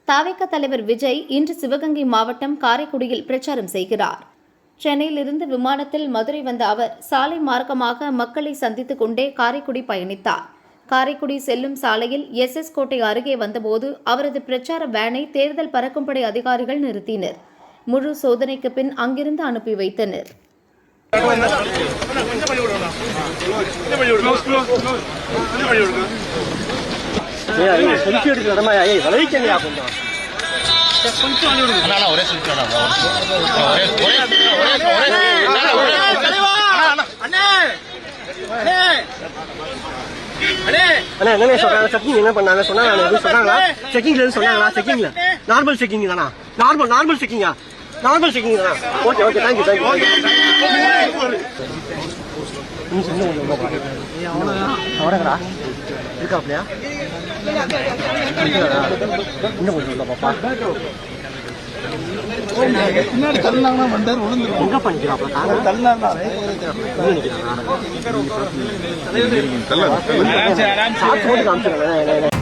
தவிக தலைவர் விஜய் இன்று சிவகங்கை மாவட்டம் காரைக்குடியில் பிரச்சாரம் செய்கிறார். சென்னையிலிருந்து விமானத்தில் மதுரை வந்த அவர் சாலை மார்க்கமாக மக்களை சந்தித்துக் கொண்டே காரைக்குடி பயணித்தார். காரைக்குடி செல்லும் சாலையில் SS கோட்டை அருகே வந்தபோது அவரது பிரச்சார வேனை தேர்தல் பறக்கும்படை அதிகாரிகள் நிறுத்தினர். முழு சோதனைக்கு பின் அங்கிருந்து அனுப்பி வைத்தனர். என்ன சொல்றாங்க? செக்கிங் என்ன பண்ணாங்க? சொன்னாங்களா? செக்கிங்ல சொன்னாங்களா? செக்கிங்ல நார்மல் செக்கிங் தானா? நார்மல் செக்கிங்கா? நார்மல் செக்கிங் தானா? Okay okay, thank you thank you. அவரா இருக்காப்லையா? இன்னும் கொஞ்சம் பாப்பா எங்க பண்ணிக்கிறாப்ல? காமிச்சுக்கலாம்.